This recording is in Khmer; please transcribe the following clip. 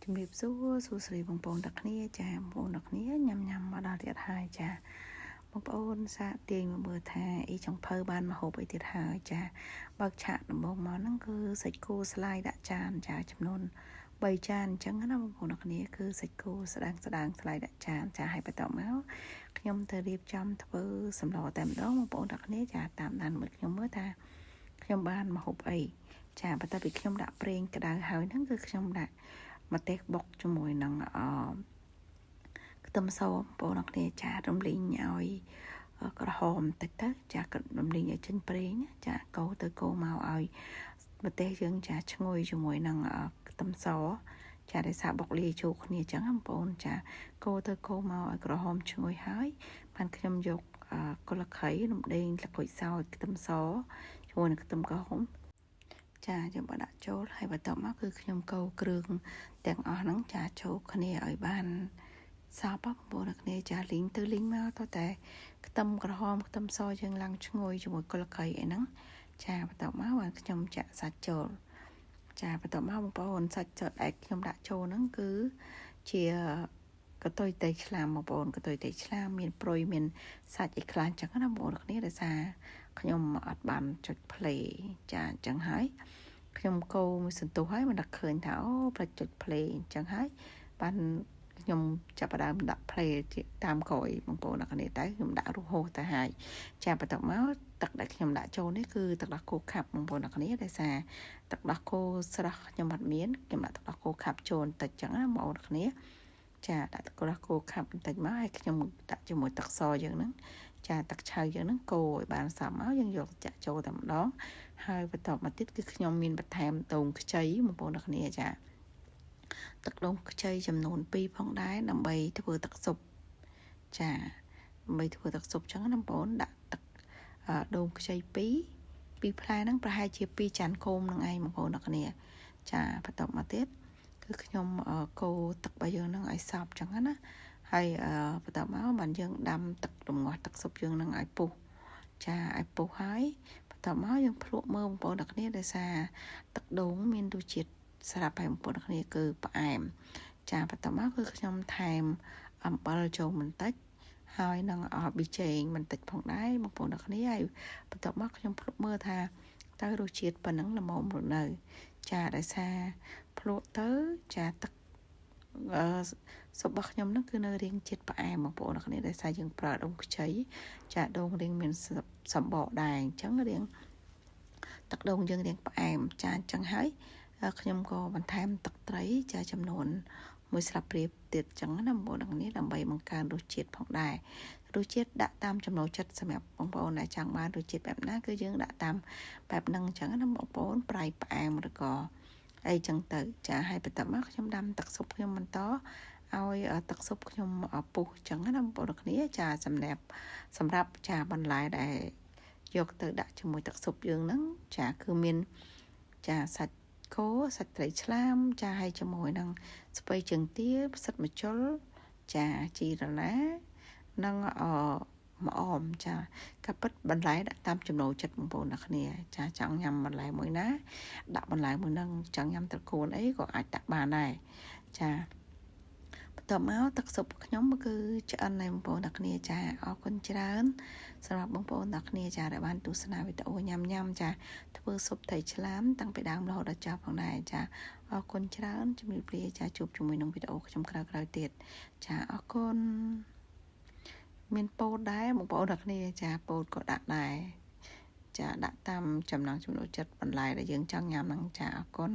ជំរាបសួរសួស្តីបងប្អូនទាំងគ្នាចាបងប្អូនទាំងគ្នាញ៉ាំមកដល់ទៀតហើយចាបងប្អូនសាកទាញមកមើលថាអីចង់ភៅបានមកហូបអីទៀតហើយចាបើកឆាកដំបូងមកហ្នឹងគឺសាច់គោស្លាយដាក់ចានចាចំនួន3ចានអញ្ចឹងណាបងប្អូនទាំងគ្នាគឺសាច់គោស្ដាងស្លាយដាក់ចានចាឲ្យបន្តមកខ្ញុំទៅរៀបចំធ្វើសម្លតែម្ដងបងប្អូនទាំងគ្នាចាតាមដានមើលខ្ញុំមើលថាខ្ញុំបានមកហូបអីចាបន្ទាប់ពីខ្ញុំដាក់ប្រេងក្តៅហើយហ្នឹងគឺខ្ញុំដាក់ម្ទេសបុកជាមួយនឹងខ្ទឹមសបងប្អូនគ្នាចារំលីងឲ្យក្រហមតិចទៅចារំលីងឲ្យចេញប្រេងចាកូរទៅកូរមកឲ្យម្ទេសយើងចាឈ្ងុយជាមួយនឹងខ្ទឹមសចាដែលសាបុកលាយចូលគ្នាអញ្ចឹងបងប្អូនចាកូរទៅកូរមកឲ្យក្រហមឈ្ងុយហើយបានខ្ញុំយកកុលខៃរំដេងល្គុយសោយខ្ទឹមសជាមួយនឹងខ្ទឹមក្រហមចាខ្ញុំបានដាក់ចូលហើយបន្ទាប់មកគឺខ្ញុំកូរគ្រឿងទាំងអស់ហ្នឹងចាចូលគ្នាឲ្យបានសពបងប្អូនគ្នាចាលីងទៅលីងមកតតែខ្ទឹមក្រហមខ្ទឹមសយើងឡើងឈ្ងុយជាមួយកុលកៃអីហ្នឹងចាបន្ទាប់មកបានខ្ញុំចាក់សាច់ចូលចាបន្ទាប់មកបងប្អូនសាច់ដែលខ្ញុំដាក់ចូលហ្នឹងគឺជាកតុយតេឆ្លាមបងប្អូនកតុយតេឆ្លាមមានព្រុយមានសាច់អីខ្លះអញ្ចឹងណាបងប្អូនគ្នាដោយសារខ្ញុំអត់បានចុច play ចាអញ្ចឹងហើយខ្ញុំកូរមួយសន្ទុះហើយមិននឹកឃើញថាអូផ្លិចចុច play អញ្ចឹងហើយបានខ្ញុំចាប់ផ្ដើមដាក់ play តាមក្រោយបងប្អូនអ្នកគ្នាតែខ្ញុំដាក់រហូតទៅហើយចាបន្ទាប់មកទឹកដែលខ្ញុំដាក់ចូលនេះគឺទឹកដោះគោខាប់បងប្អូនអ្នកគ្នាដោយសារទឹកដោះគោស្រស់ខ្ញុំអត់មានខ្ញុំដាក់ទឹកដោះគោខាប់ចូលបន្តិចអញ្ចឹងណាបងប្អូនអ្នកគ្នាចាដាក់ទឹកដោះគោខាប់បន្តិចមកហើយខ្ញុំដាក់ជាមួយទឹកសយើងហ្នឹងចាទឹកឆៅយើងហ្នឹងកូរឲ្យបានសព្វមកយើងយកចាក់ចូលតែម្ដងហើយបន្ទាប់មកទៀតគឺខ្ញុំមានបន្ថែមដូងខ្ចីបងប្អូនអ្នកគ្នាចាទឹកដូងខ្ចីចំនួន2ផងដែរដើម្បីធ្វើទឹកស៊ុបចាដើម្បីធ្វើទឹកស៊ុបចឹងណាបងប្អូនដាក់ទឹកដូងខ្ចី2ផ្លែហ្នឹងប្រហែលជា2ចានគោមនឹងឯងបងប្អូនអ្នកគ្នាចាបន្ទាប់មកទៀតគឺខ្ញុំកូរទឹករបស់យើងហ្នឹងឲ្យសព្វចឹងណាហើយបន្ទាប់មកបានយើងដាំទឹករងាស់ទឹកស៊ុបយើងហ្នឹងឲ្យពុះចាឲ្យពុះហើយបន្ទាប់មកយើងភ្លក់មើលបងប្អូនអ្នកគ្នាដោយសារទឹកដូងមានរសជាតិស្រាប់ហើយបងប្អូនអ្នកគ្នាគឺផ្អែមចាបន្ទាប់មកគឺខ្ញុំថែមអំបិលចូលបន្តិចហើយនឹងប៊ីចេងបន្តិចផងដែរបងប្អូនអ្នកគ្នាហើយបន្ទាប់មកខ្ញុំភ្លក់មើលថាតើរសជាតិប៉ុណ្ណឹងល្មមឬនៅចាដោយសារភ្លក់ទៅចាទឹកស៊ុបរបស់ខ្ញុំហ្នឹងគឺនៅរាងជាតិផ្អែមបងប្អូនអ្នកគ្នាដោយសារយើងប្រើដូងខ្ចីចាដូងរាងមានសម្បកដែរអញ្ចឹងរាងទឹកដូងយើងរាងផ្អែមចាអញ្ចឹងហើយខ្ញុំក៏បន្ថែមទឹកត្រីចាចំនួន1ស្លាបព្រាទៀតអញ្ចឹងណាបងប្អូនទាំងនេះដើម្បីបង្កើនរសជាតិផងដែររសជាតិដាក់តាមចំណូលចិត្តសម្រាប់បងប្អូនដែលចង់បានរសជាតិបែបណាគឺយើងដាក់តាមបែបហ្នឹងអញ្ចឹងណាបងប្អូនប្រៃផ្អែមឬក៏អីចឹងទៅចាហើយបន្ទាប់មកខ្ញុំដាំទឹកស៊ុបខ្ញុំបន្តឲ្យទឹកស៊ុបខ្ញុំពុះអញ្ចឹងណាបងប្អូនគ្នាចាសម្រាប់ចាបន្លែដែលយកទៅដាក់ជាមួយទឹកស៊ុបយើងហ្នឹងចាគឺមានចាសាច់គោសាច់ត្រីឆ្លាមចាឲ្យជាមួយនឹងស្ពៃជើងទាផ្សិតម្ជុលចាជីរណានិងម្អមចាកាពិតបន្លែដាក់តាមចំណូលចិត្តបងប្អូនអ្នកគ្នាចាចង់ញ៉ាំបន្លែមួយណាដាក់បន្លែមួយហ្នឹងចង់ញ៉ាំត្រកួនអីក៏អាចដាក់បានដែរចាបន្ទាប់មកទឹកស៊ុបខ្ញុំគឺឆ្អិនហើយបងប្អូនអ្នកគ្នាចាអរគុណច្រើនសម្រាប់បងប្អូនអ្នកគ្នាចាដែលបានទស្សនាវីដេអូញ៉ាំចាធ្វើស៊ុបត្រីឆ្លាមតាំងពីដើមរហូតដល់ចប់ផងដែរចាអរគុណច្រើនជំរាបលាចាជួបជាមួយនឹងវីដេអូខ្ញុំក្រោយៗទៀតចាអរគុណមានពោតដែរបងប្អូនអ្នកគ្នាចាពោតក៏ដាក់ដែរចាដាក់តាមចំណង់ចំណូលចិត្តបន្លែដែលយើងចង់ញ៉ាំហ្នឹងចាអរគុណ